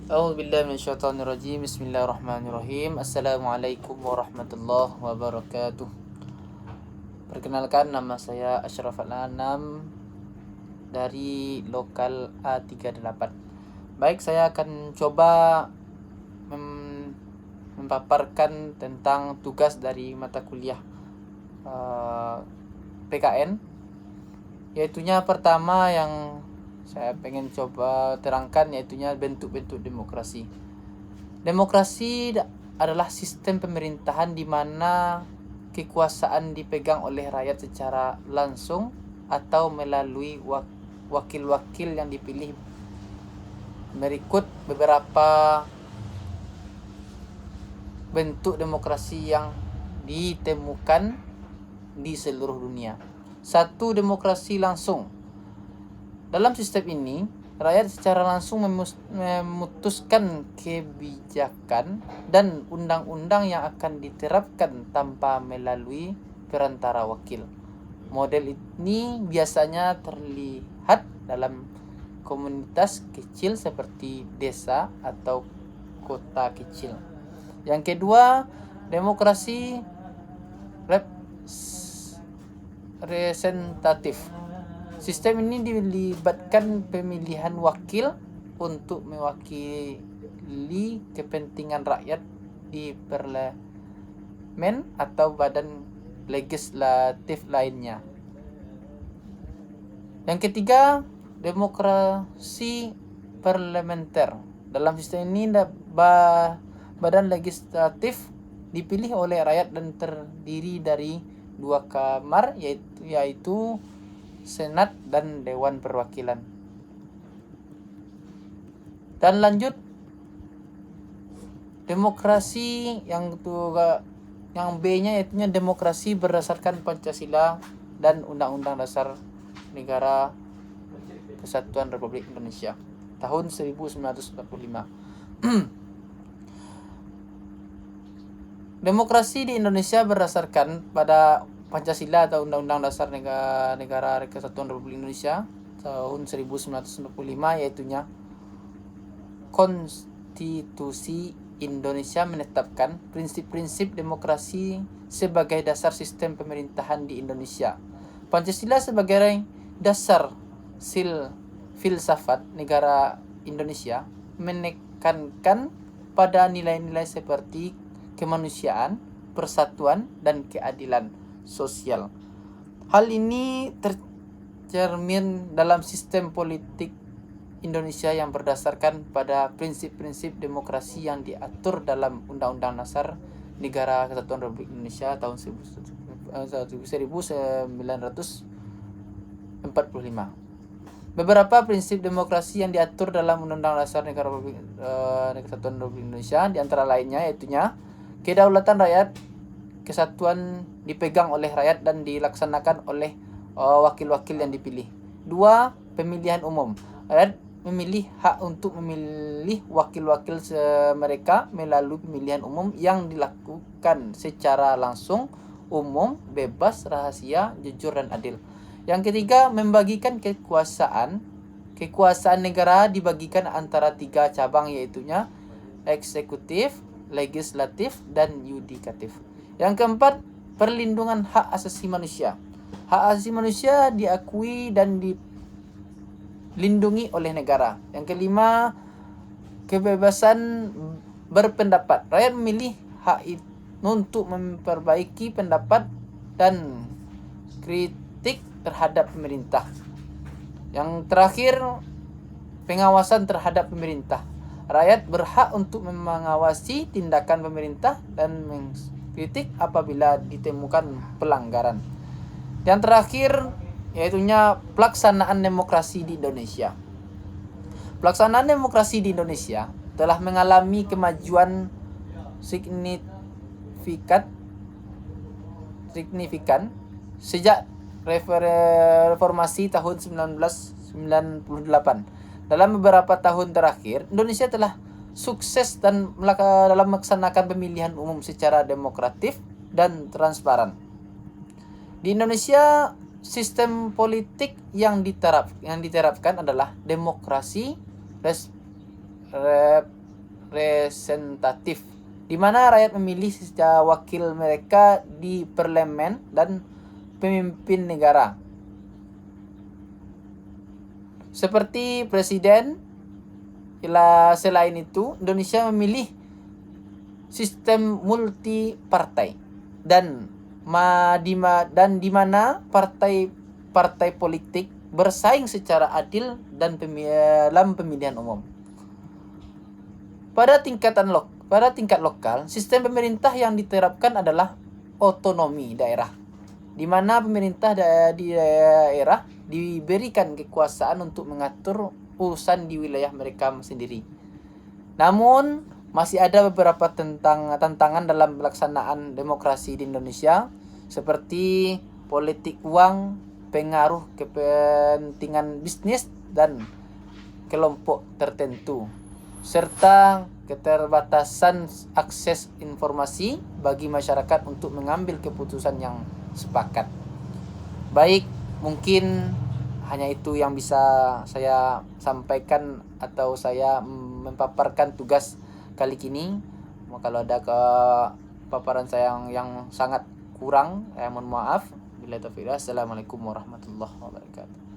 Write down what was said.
A'udzubillahi minasyaitonirrajim. Bismillahirrahmanirrahim. Assalamualaikum warahmatullahi wabarakatuh. Perkenalkan, nama saya Ashraf Al-Anam dari lokal A38. Baik, saya akan coba memaparkan tentang tugas dari mata kuliah PKN, yaitunya pertama yang saya pengen coba terangkan, yaitunya bentuk-bentuk demokrasi. Demokrasi adalah sistem pemerintahan di mana kekuasaan dipegang oleh rakyat secara langsung atau melalui wakil-wakil yang dipilih. Berikut beberapa bentuk demokrasi yang ditemukan di seluruh dunia. 1. Demokrasi langsung. Dalam sistem ini, rakyat secara langsung memutuskan kebijakan dan undang-undang yang akan diterapkan tanpa melalui perantara wakil. Model ini biasanya terlihat dalam komunitas kecil seperti desa atau kota kecil. Yang kedua, demokrasi representatif. Sistem ini dilibatkan pemilihan wakil untuk mewakili kepentingan rakyat di parlemen atau badan legislatif lainnya. Yang ketiga, demokrasi parlementer. Dalam sistem ini badan legislatif dipilih oleh rakyat dan terdiri dari 2 kamar, yaitu Senat dan Dewan Perwakilan. Dan lanjut, demokrasi yang B-nya yaitu demokrasi berdasarkan Pancasila dan Undang-Undang Dasar Negara Kesatuan Republik Indonesia tahun 1945. Demokrasi di Indonesia berdasarkan pada Pancasila atau Undang-Undang Dasar Negara Kesatuan Republik Indonesia tahun 1945, yaitunya Konstitusi Indonesia menetapkan prinsip-prinsip demokrasi sebagai dasar sistem pemerintahan di Indonesia. Pancasila sebagai dasar filsafat negara Indonesia menekankan pada nilai-nilai seperti kemanusiaan, persatuan, dan keadilan sosial. Hal ini tercermin dalam sistem politik Indonesia yang berdasarkan pada prinsip-prinsip demokrasi yang diatur dalam Undang-Undang Dasar Negara Kesatuan Republik Indonesia tahun 1945. Beberapa prinsip demokrasi yang diatur dalam Undang-Undang Dasar Negara Kesatuan Republik Indonesia di antara lainnya yaitunya kedaulatan rakyat, kesatuan dipegang oleh rakyat dan dilaksanakan oleh wakil-wakil yang dipilih. 2. Pemilihan umum. Rakyat memilih hak untuk memilih wakil-wakil mereka melalui pemilihan umum yang dilakukan secara langsung, umum, bebas, rahasia, jujur, dan adil. Yang ketiga, membagikan kekuasaan. Kekuasaan negara dibagikan antara 3 cabang, yaitunya eksekutif, legislatif, dan yudikatif. Yang keempat, perlindungan hak asasi manusia. Hak asasi manusia diakui dan dilindungi oleh negara. Yang kelima, kebebasan berpendapat. Rakyat memilih hak untuk memperbaiki pendapat dan kritik terhadap pemerintah. Yang terakhir, pengawasan terhadap pemerintah. Rakyat berhak untuk mengawasi tindakan pemerintah dan kritik apabila ditemukan pelanggaran. Yang terakhir yaitunya pelaksanaan demokrasi di Indonesia. Pelaksanaan demokrasi di Indonesia telah mengalami kemajuan signifikan sejak reformasi tahun 1998. Dalam beberapa tahun terakhir, Indonesia telah sukses dalam melaksanakan pemilihan umum secara demokratif dan transparan. Di Indonesia, sistem politik yang diterapkan adalah demokrasi representatif, di mana rakyat memilih secara wakil mereka di parlemen dan pemimpin negara. Seperti presiden. Selain itu, Indonesia memilih sistem multi partai dan di mana partai politik bersaing secara adil dan dalam pemilihan umum. Pada tingkat lokal, sistem pemerintah yang diterapkan adalah otonomi daerah, di mana pemerintah di daerah diberikan kekuasaan untuk mengatur urusan di wilayah mereka sendiri. Namun, masih ada beberapa tantangan dalam pelaksanaan demokrasi di Indonesia, seperti politik uang, pengaruh kepentingan bisnis dan kelompok tertentu, serta keterbatasan akses informasi bagi masyarakat untuk mengambil keputusan yang sepakat. Baik, mungkin hanya itu yang bisa saya sampaikan atau saya memaparkan tugas kali ini. Kalau ada paparan saya yang sangat kurang, mohon maaf. Assalamualaikum warahmatullahi wabarakatuh.